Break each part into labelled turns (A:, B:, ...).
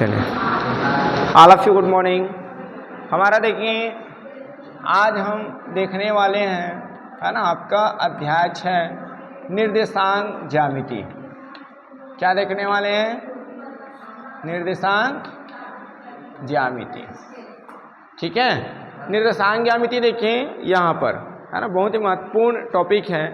A: चलिए, all of you good morning. हमारा देखिए आज हम देखने वाले हैं, है ना, आपका अध्याय 6 निर्देशांक ज्यामिति। क्या देखने वाले हैं? निर्देशांक ज्यामिति। ठीक है, निर्देशांक ज्यामिति देखिए यहाँ पर, है ना, बहुत ही महत्वपूर्ण टॉपिक है।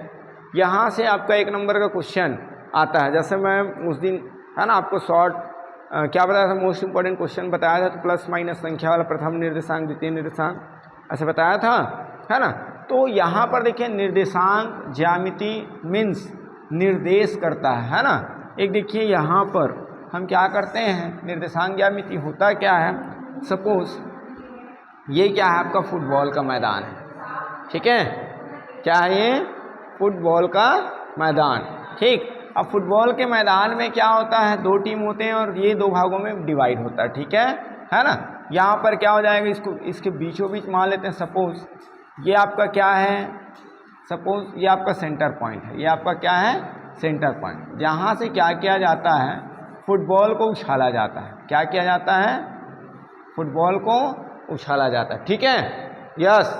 A: यहाँ से आपका 1 नंबर का क्वेश्चन आता है। जैसे मैं उस दिन, है ना, आपको शॉर्ट क्या बताया था, मोस्ट इंपॉर्टेंट क्वेश्चन बताया था, तो प्लस माइनस संख्या वाला प्रथम निर्देशांक द्वितीय निर्देशांक ऐसे बताया था, है ना। तो यहाँ पर देखिए निर्देशांक ज्यामिति मीन्स निर्देश करता है ना। एक देखिए यहाँ पर हम क्या करते हैं, निर्देशांक ज्यामिति होता क्या है। सपोज ये क्या है, आपका फुटबॉल का मैदान है। ठीक है, क्या है ये? फुटबॉल का मैदान। ठीक, अब फुटबॉल के मैदान में क्या होता है, 2 टीम होते हैं और ये 2 भागों में डिवाइड होता है। ठीक है ना। यहाँ पर क्या हो जाएगा, इसको इसके बीचों बीच मान लेते हैं। सपोज ये आपका क्या है, सपोज ये आपका सेंटर पॉइंट है। ये आपका क्या है? Centre point. जहाँ से क्या किया जाता है, फुटबॉल को उछाला जाता है। क्या किया जाता है? फुटबॉल को उछाला जाता है। ठीक है, यस,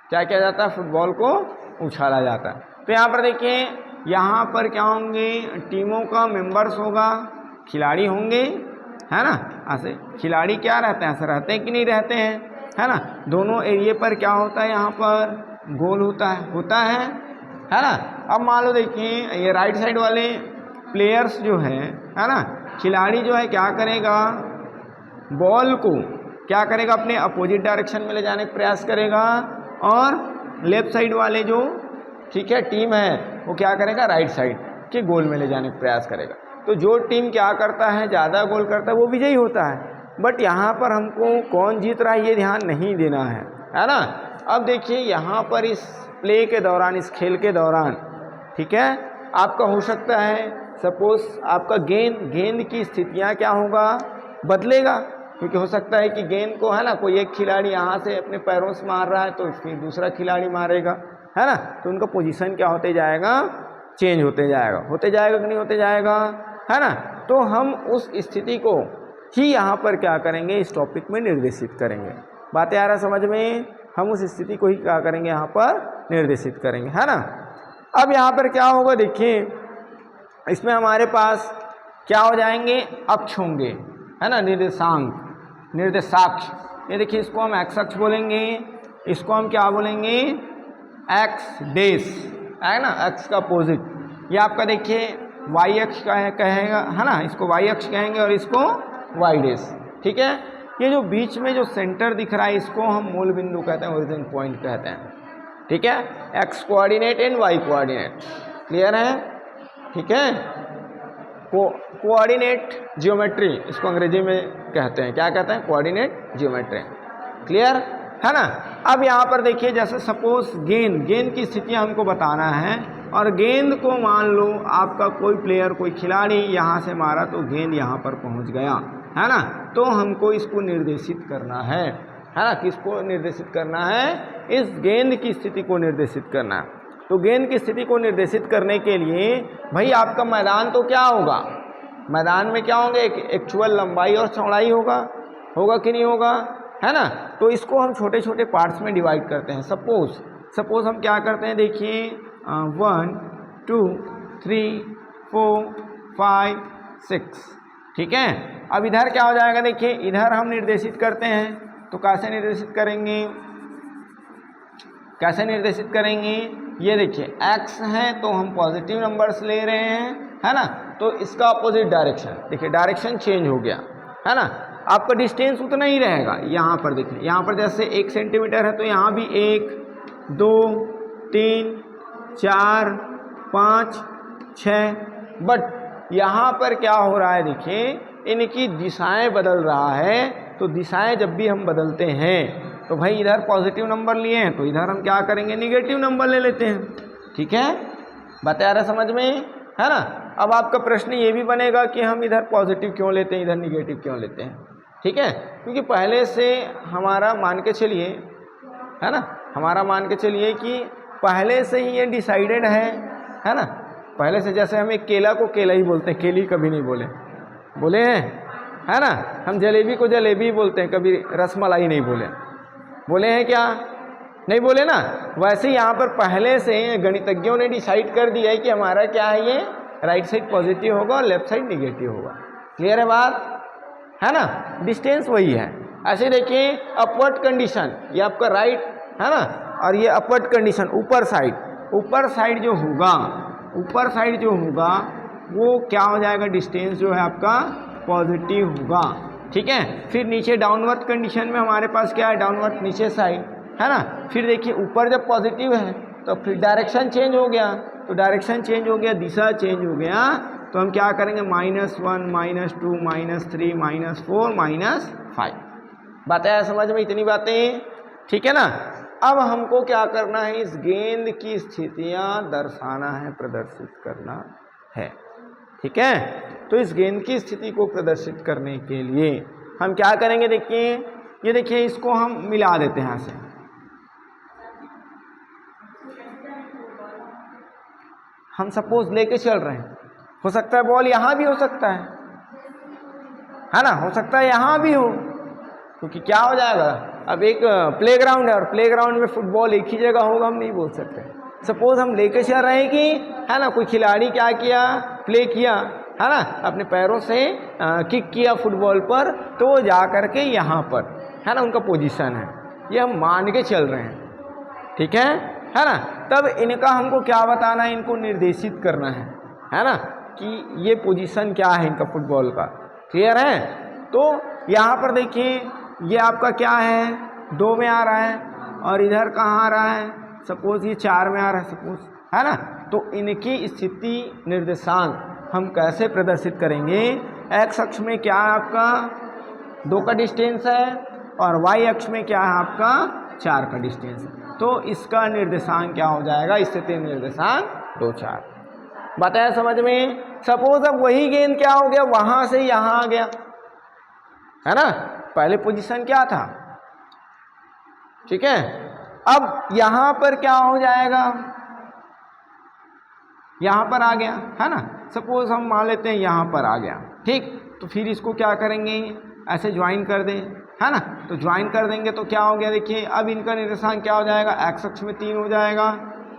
A: क्या किया जाता है? फुटबॉल को उछाला जाता है। तो यहाँ पर देखिए, यहाँ पर क्या होंगे, टीमों का मेंबर्स होगा, खिलाड़ी होंगे, है ना। ऐसे खिलाड़ी क्या रहते हैं, ऐसे रहते हैं कि नहीं रहते हैं, है ना। दोनों एरिए पर क्या होता है, यहाँ पर गोल होता है ना। अब मान लो देखिए ये राइट साइड वाले प्लेयर्स जो है ना, खिलाड़ी जो है क्या करेगा, बॉल को क्या करेगा, अपने अपोजिट डायरेक्शन में ले जाने का प्रयास करेगा, और लेफ्ट साइड वाले जो, ठीक है, टीम है, वो क्या करेगा, राइट साइड के गोल में ले जाने का प्रयास करेगा। तो जो टीम क्या करता है, ज़्यादा गोल करता है, वो विजयी होता है। बट यहाँ पर हमको कौन जीत रहा है ये ध्यान नहीं देना है ना। अब देखिए यहाँ पर इस प्ले के दौरान, इस खेल के दौरान, ठीक है, आपका हो सकता है सपोज आपका गेंद की स्थितियाँ क्या होगा, बदलेगा। क्योंकि हो सकता है कि गेंद को, है ना, कोई एक खिलाड़ी यहाँ से अपने पैरों से मार रहा है, तो फिर दूसरा खिलाड़ी मारेगा, है ना। तो उनका पोजीशन क्या होते जाएगा, चेंज होते जाएगा कि नहीं होते जाएगा, है ना। तो हम उस स्थिति को ही यहाँ पर क्या करेंगे, इस टॉपिक में निर्देशित करेंगे। बातें आ रहा समझ में? हम उस स्थिति को ही क्या करेंगे, यहाँ पर निर्देशित करेंगे, है ना। अब यहाँ पर क्या होगा, देखिए इसमें हमारे पास क्या हो जाएंगे, अक्ष होंगे, है ना, निर्देशाक्ष। ये देखिए इसको हम एक्स अक्ष बोलेंगे, इसको हम क्या बोलेंगे, एक्स डेश, है ना, एक्स का अपोजिट। ये आपका देखिए वाई अक्ष का कहेगा, है ना, इसको वाई अक्ष कहेंगे और इसको वाई डेश। ठीक है, ये जो बीच में जो सेंटर दिख रहा है, इसको हम मूल बिंदु कहते हैं, ओरिजिन पॉइंट कहते हैं। ठीक है, x coordinate and y coordinate, clear है? ठीक है, कोऑर्डिनेट जियोमेट्री इसको अंग्रेजी में कहते हैं। क्या कहते हैं? कोऑर्डिनेट जियोमेट्री, क्लियर है ना। अब यहाँ पर देखिए, जैसे सपोज गेंद की स्थितियाँ हमको बताना है, और गेंद को मान लो आपका कोई प्लेयर, कोई खिलाड़ी यहाँ से मारा, तो गेंद यहाँ पर पहुँच गया, है ना। तो हमको इसको निर्देशित करना है ना। किसको निर्देशित करना है? इस गेंद की स्थिति को निर्देशित करना है। तो गेंद की स्थिति को निर्देशित करने के लिए भाई आपका मैदान तो क्या होगा, मैदान में क्या होंगे, एक एक्चुअल लंबाई और चौड़ाई होगा कि नहीं होगा, है ना। तो इसको हम छोटे छोटे पार्ट्स में डिवाइड करते हैं। सपोज हम क्या करते हैं, देखिए 1 2 3 4 5 6, ठीक है। अब इधर क्या हो जाएगा, देखिए इधर हम निर्देशित करते हैं, तो कैसे निर्देशित करेंगे, ये देखिए x है, तो हम पॉजिटिव नंबर्स ले रहे हैं, है ना। तो इसका अपोजिट डायरेक्शन, देखिए डायरेक्शन चेंज हो गया, है ना। आपका डिस्टेंस उतना ही रहेगा। यहाँ पर देखिए, यहाँ पर जैसे 1 सेंटीमीटर है, तो यहाँ भी 1 2 3 4 5 6, बट यहाँ पर क्या हो रहा है, देखिए इनकी दिशाएं बदल रहा है। तो दिशाएं जब भी हम बदलते हैं, तो भाई इधर पॉजिटिव नंबर लिए हैं, तो इधर हम क्या करेंगे, निगेटिव नंबर ले लेते हैं। ठीक है, बता रहा समझ में, है ना। अब आपका प्रश्न ये भी बनेगा कि हम इधर पॉजिटिव क्यों लेते हैं, इधर निगेटिव क्यों लेते हैं। ठीक है, क्योंकि पहले से हमारा मान के चलिए, है ना, हमारा मान के चलिए कि पहले से ही ये डिसाइडेड है ना। पहले से, जैसे हम एक केला को केला ही बोलते हैं, केली कभी नहीं बोले हैं, है ना। हम जलेबी को जलेबी बोलते हैं, कभी रसमलाई नहीं बोले, बोले हैं क्या, नहीं बोले ना। वैसे यहाँ पर पहले से गणितज्ञों ने डिसाइड कर दिया है कि हमारा क्या है, ये राइट साइड पॉजिटिव होगा और लेफ्ट साइड निगेटिव होगा। क्लियर है बात, है ना। डिस्टेंस वही है। ऐसे देखिए अपवर्ड कंडीशन, ये आपका राइट है ना, और ये अपवर्ड कंडीशन ऊपर साइड जो होगा, ऊपर साइड जो होगा वो क्या हो जाएगा, डिस्टेंस जो है आपका पॉजिटिव होगा। ठीक है। फिर नीचे डाउनवर्ड कंडीशन में हमारे पास क्या है, डाउनवर्ड नीचे साइड, है ना। फिर देखिए ऊपर जब पॉजिटिव है तो फिर डायरेक्शन चेंज हो गया, तो डायरेक्शन चेंज हो गया, दिशा चेंज हो गया, तो हम क्या करेंगे, -1 -2 -3 -4 -5। बातें आया समझ में, इतनी बातें, ठीक है ना। अब हमको क्या करना है, इस गेंद की स्थितियां दर्शाना है, प्रदर्शित करना है। ठीक है। तो इस गेंद की स्थिति को प्रदर्शित करने के लिए हम क्या करेंगे, देखिए ये देखिए, इसको हम मिला देते हैं यहाँ से। हम सपोज लेके चल रहे हैं, हो सकता है बॉल यहाँ भी हो सकता है ना, हो सकता है यहाँ भी हो, क्योंकि क्या हो जाएगा, अब एक प्लेग्राउंड है और प्लेग्राउंड में फुटबॉल एक ही जगह होगा, हम नहीं बोल सकते। सपोज हम लेके चल रहे हैं कि, है ना, कोई खिलाड़ी क्या किया, प्ले किया, है ना, अपने पैरों से किक किया फुटबॉल पर, तो वो जा करके यहाँ पर, है ना, उनका पोजीशन है, ये हम मान के चल रहे हैं। ठीक है ना। तब इनका हमको क्या बताना है, इनको निर्देशित करना है ना, कि ये पोजीशन क्या है इनका फुटबॉल का। क्लियर है। तो यहाँ पर देखिए ये आपका क्या है, 2 में आ रहा है, और इधर कहाँ आ रहा है, सपोज ये 4 में आ रहा है सपोज, है ना। तो इनकी स्थिति निर्देशांक हम कैसे प्रदर्शित करेंगे, एक्स अक्ष में क्या है आपका 2 का डिस्टेंस है, और वाई अक्ष में क्या है आपका 4 का डिस्टेंस है। तो इसका निर्देशांक क्या हो जाएगा, स्थिति निर्देशांक 2 4। बताया समझ में। सपोज अब वही गेंद क्या हो गया, वहां से यहां आ गया, है ना, पहले पोजीशन क्या था। ठीक है। अब यहां पर क्या हो जाएगा, यहां पर आ गया, है ना। सपोज हम मान लेते हैं यहां पर आ गया, ठीक। तो फिर इसको क्या करेंगे, ऐसे ज्वाइन कर दें, है ना। तो ज्वाइन कर देंगे तो क्या हो गया, देखिए अब इनका निर्देशांक क्या हो जाएगा, एक्स अक्ष में 3 हो जाएगा,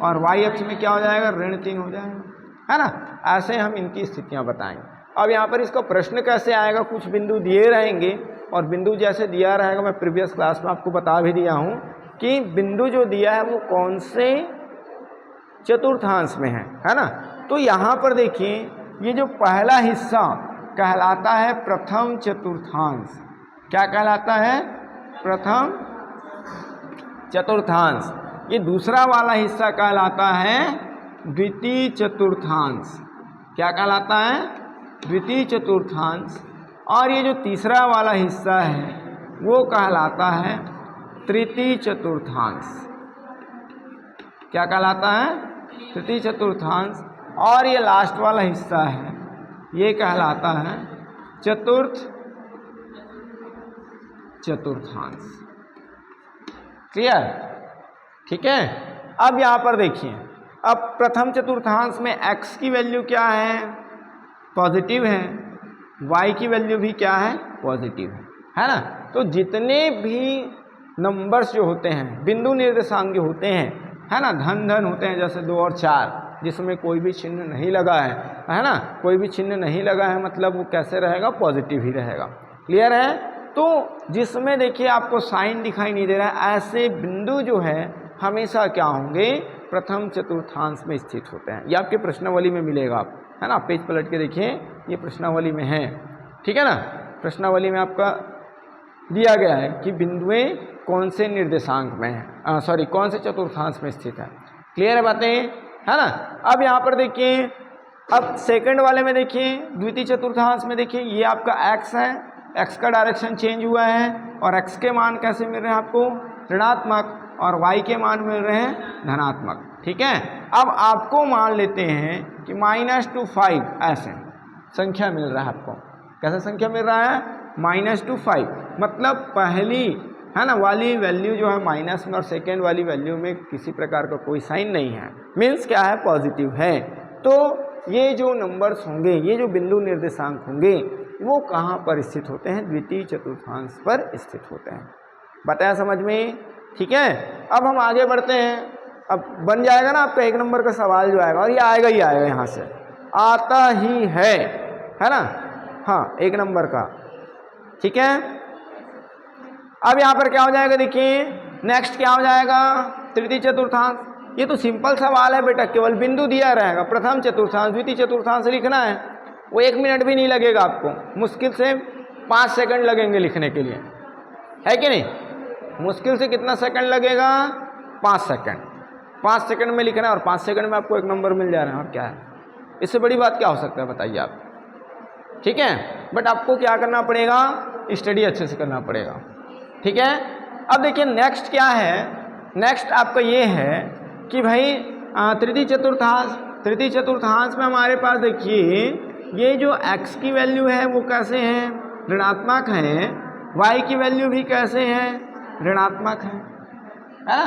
A: और वाई अक्ष में क्या हो जाएगा, -3 हो जाएगा, है ना। ऐसे हम इनकी स्थितियां बताएंगे। अब यहाँ पर इसका प्रश्न कैसे आएगा, कुछ बिंदु दिए रहेंगे, और बिंदु जैसे दिया रहेगा, मैं प्रीवियस क्लास में आपको बता भी दिया हूँ कि बिंदु जो दिया है वो कौन से चतुर्थांश में है ना। तो यहाँ पर देखिए ये जो पहला हिस्सा कहलाता है प्रथम चतुर्थांश। क्या कहलाता है, प्रथम चतुर्थांश। ये दूसरा वाला हिस्सा कहलाता है द्वितीय चतुर्थांश। क्या कहलाता है, द्वितीय चतुर्थांश। और ये जो तीसरा वाला हिस्सा है वो कहलाता है तृतीय चतुर्थांश। क्या कहलाता है, तृतीय चतुर्थांश। और ये लास्ट वाला हिस्सा है ये कहलाता है चतुर्थ चतुर्थांश। क्लियर, ठीक है। अब यहाँ पर देखिए, अब प्रथम चतुर्थांश में x की वैल्यू क्या है, पॉजिटिव है, y की वैल्यू भी क्या है, पॉजिटिव है ना। तो जितने भी नंबर्स जो होते हैं, बिंदु निर्देशांक जो होते हैं, है ना, धन होते हैं, जैसे 2 और 4, जिसमें कोई भी चिन्ह नहीं लगा है ना, कोई भी चिन्ह नहीं लगा है, मतलब वो कैसे रहेगा, पॉजिटिव ही रहेगा। क्लियर है। तो जिसमें देखिए आपको साइन दिखाई नहीं दे रहा है, ऐसे बिंदु जो है हमेशा क्या होंगे, प्रथम चतुर्थांश में स्थित होते हैं। ये आपके प्रश्नावली में मिलेगा, आप, है ना, पेज पलट के देखिए, ये प्रश्नावली में है। ठीक है ना। प्रश्नावली में आपका दिया गया है कि बिंदुएं कौन से निर्देशांक में है, सॉरी कौन से चतुर्थांश में स्थित है। क्लियर है बातें, है ना। अब यहाँ पर देखिए, अब सेकंड वाले में देखिए, द्वितीय चतुर्थांश में देखिए, ये आपका x है, x का डायरेक्शन चेंज हुआ है, और x के मान कैसे मिल रहे हैं आपको, ऋणात्मक, और y के मान मिल रहे हैं धनात्मक। ठीक है। अब आपको मान लेते हैं कि -2 to 5 ऐसे संख्या मिल रहा है आपको। कैसा संख्या मिल रहा है, -2 to 5, मतलब पहली, है ना, वाली वैल्यू जो है माइनस में, और सेकेंड वाली वैल्यू में किसी प्रकार का कोई साइन नहीं है, मीन्स क्या है, पॉजिटिव है। तो ये जो नंबर्स होंगे, ये जो बिंदु निर्देशांक होंगे, वो कहाँ पर स्थित होते हैं? द्वितीय चतुर्थांश पर स्थित होते हैं। बताया समझ में? ठीक है। अब हम आगे बढ़ते हैं। अब बन जाएगा ना आपका 1 नंबर का सवाल जो आएगा, और ये आएगा ही आएगा, यहाँ से आता ही है ना? हाँ, 1 नंबर का। ठीक है। अब यहाँ पर क्या हो जाएगा? देखिए नेक्स्ट क्या हो जाएगा? तृतीय चतुर्थांश। ये तो सिंपल सवाल है बेटा, केवल बिंदु दिया रहेगा, प्रथम चतुर्थांश द्वितीय चतुर्थांश लिखना है। वो 1 मिनट भी नहीं लगेगा आपको, मुश्किल से 5 सेकंड लगेंगे लिखने के लिए, है कि नहीं? मुश्किल से कितना सेकंड लगेगा? 5 सेकंड। 5 सेकंड में लिखना है और 5 सेकंड में आपको 1 नंबर मिल जा रहा है, और क्या है? इससे बड़ी बात क्या हो सकता है बताइए आप? ठीक है। बट आपको क्या करना पड़ेगा? स्टडी अच्छे से करना पड़ेगा। ठीक है। अब देखिए नेक्स्ट क्या है? नेक्स्ट आपका ये है कि भाई तृतीय चतुर्थांश में हमारे पास देखिए ये जो x की वैल्यू है वो कैसे है? ऋणात्मक है। y की वैल्यू भी कैसे है? ऋणात्मक है ना?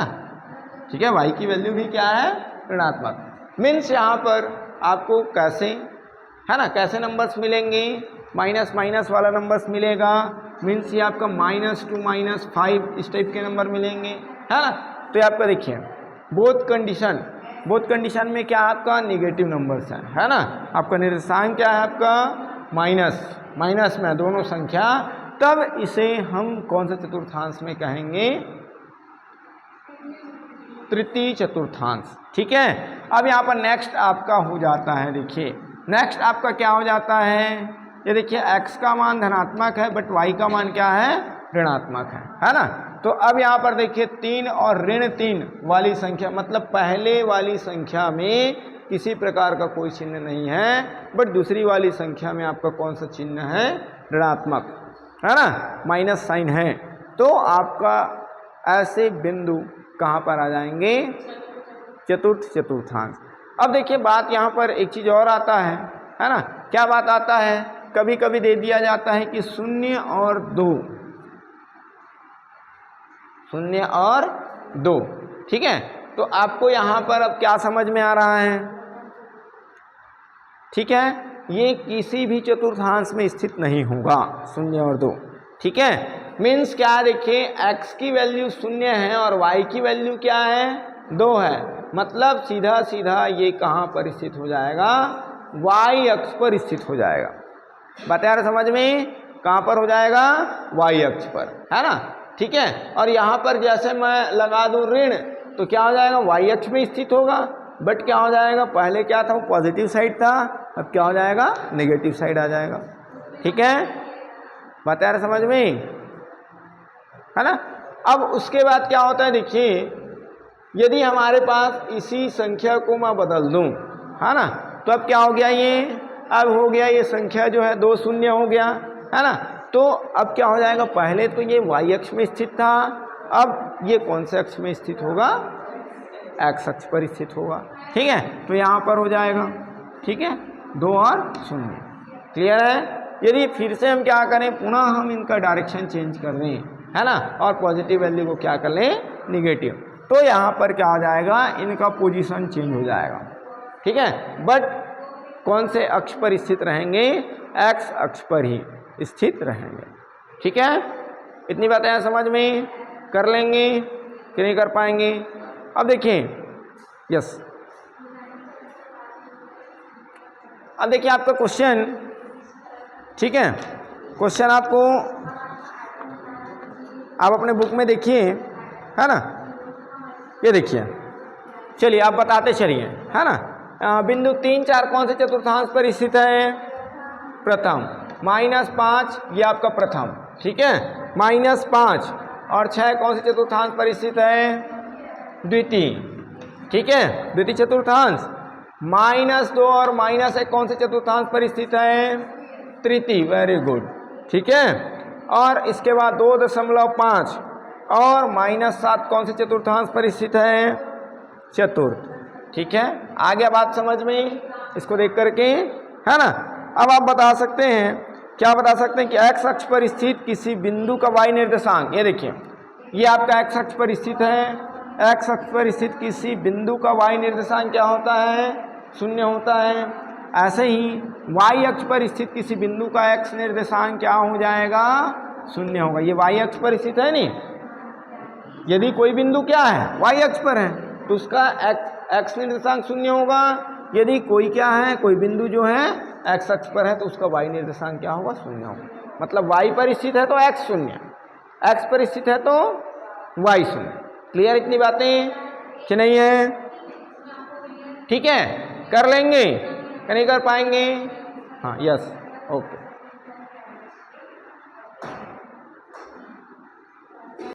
A: ठीक है, y की वैल्यू भी क्या है? ऋणात्मक। मीन्स यहाँ पर आपको कैसे, है ना, कैसे नंबर्स मिलेंगे? माइनस माइनस वाला नंबर्स मिलेगा। मीन्स ये आपका -2 -5 इस टाइप के नंबर मिलेंगे, है ना? तो ये आपका देखिए बोथ कंडीशन में क्या आपका नेगेटिव नंबर्स है ना? आपका निर्देशांक क्या है? आपका माइनस में दोनों संख्या, तब इसे हम कौन सा चतुर्थांश में कहेंगे? तृतीय चतुर्थांश। ठीक है। अब यहाँ पर नेक्स्ट आपका हो जाता है, देखिए नेक्स्ट आपका क्या हो जाता है? ये देखिए x का मान धनात्मक है बट y का मान क्या है? ऋणात्मक है ना? तो अब यहाँ पर देखिए 3 और ऋण 3 वाली संख्या, मतलब पहले वाली संख्या में किसी प्रकार का कोई चिन्ह नहीं है, बट दूसरी वाली संख्या में आपका कौन सा चिन्ह है? ऋणात्मक, है ना? माइनस साइन है। तो आपका ऐसे बिंदु कहाँ पर आ जाएंगे? चतुर्थांश। अब देखिए बात यहाँ पर एक चीज़ और आता है ना? क्या बात आता है? कभी कभी दे दिया जाता है कि 0 और 2। ठीक है। तो आपको यहाँ पर अब क्या समझ में आ रहा है? ठीक है, ये किसी भी चतुर्थांश में स्थित नहीं होगा 0 और 2। ठीक है। मीन्स क्या है? देखिए x की वैल्यू 0 है और y की वैल्यू क्या है? 2 है। मतलब सीधा सीधा ये कहाँ पर स्थित हो जाएगा? y अक्ष पर स्थित हो जाएगा। बता रहे समझ में? कहाँ पर हो जाएगा? y अक्ष पर, है ना? ठीक है। और यहाँ पर जैसे मैं लगा दूं ऋण, तो क्या हो जाएगा? y अक्ष में स्थित होगा। बट क्या हो जाएगा? पहले क्या था? वो पॉजिटिव साइड था, अब क्या हो जाएगा? नेगेटिव साइड आ जाएगा। ठीक है। बता रहे समझ में? है ना? अब उसके बाद क्या होता है? देखिए यदि हमारे पास इसी संख्या को मैं बदल दूं, है ना, तो अब क्या हो गया? ये अब हो गया, ये संख्या जो है 2 0 हो गया, है ना? तो अब क्या हो जाएगा? पहले तो ये y अक्ष में स्थित था, अब ये कौन से अक्ष में स्थित होगा? x अक्ष पर स्थित होगा। ठीक है। तो यहाँ पर हो जाएगा। ठीक है, 2 और 0। क्लियर है? यदि फिर से हम क्या करें? पुनः हम इनका डायरेक्शन चेंज कर दें, है ना, और पॉजिटिव वैल्यू को क्या कर लें? निगेटिव, तो यहाँ पर क्या हो जाएगा? इनका पोजीशन चेंज हो जाएगा। ठीक है। बट कौन से अक्ष पर स्थित रहेंगे? x अक्ष पर ही स्थित रहेंगे। ठीक है। इतनी बातें समझ में कर लेंगे कि नहीं कर पाएंगे? अब देखिए यस, अब देखिए आपका क्वेश्चन। ठीक है, क्वेश्चन आपको आप अपने बुक में देखिए, है ना? ये देखिए, चलिए आप बताते चलिए, है ना? बिंदु 3 4 कौन से चतुर्थांश पर स्थित है? प्रथम। -5 ये आपका प्रथम। ठीक है। -5 और 6 कौन से चतुर्थांश पर स्थित है? द्वितीय। ठीक है, द्वितीय चतुर्थांश। -2 और -1 कौन से चतुर्थांश पर स्थित है? तृतीय। Very good. ठीक है। और इसके बाद 2.5 और -7 कौन से चतुर्थांश पर स्थित है? चतुर्थ। ठीक है, आ गया बात समझ में? इसको देख करके, है ना? अब आप बता सकते हैं, क्या बता सकते हैं कि x अक्ष पर स्थित किसी बिंदु का y निर्देशांक, ये देखिए ये आपका x अक्ष पर स्थित है। x अक्ष पर स्थित किसी बिंदु का y निर्देशांक क्या होता है? 0 होता है। ऐसे ही y अक्ष पर स्थित किसी बिंदु का x निर्देशांक क्या हो जाएगा, शून्य होगा। ये y अक्ष पर स्थित है नहीं, यदि कोई बिंदु क्या है y अक्ष पर है तो उसका x निर्देशांक शून्य होगा। यदि कोई क्या है, कोई बिंदु जो है x अक्ष पर है तो उसका y निर्देशांक क्या होगा, शून्य होगा। मतलब y पर स्थित है तो x शून्य, x पर स्थित है तो y शून्य। क्लियर इतनी बातें कि नहीं है? ठीक है, कर लेंगे कि नहीं कर पाएंगे? हाँ, यस, ओके।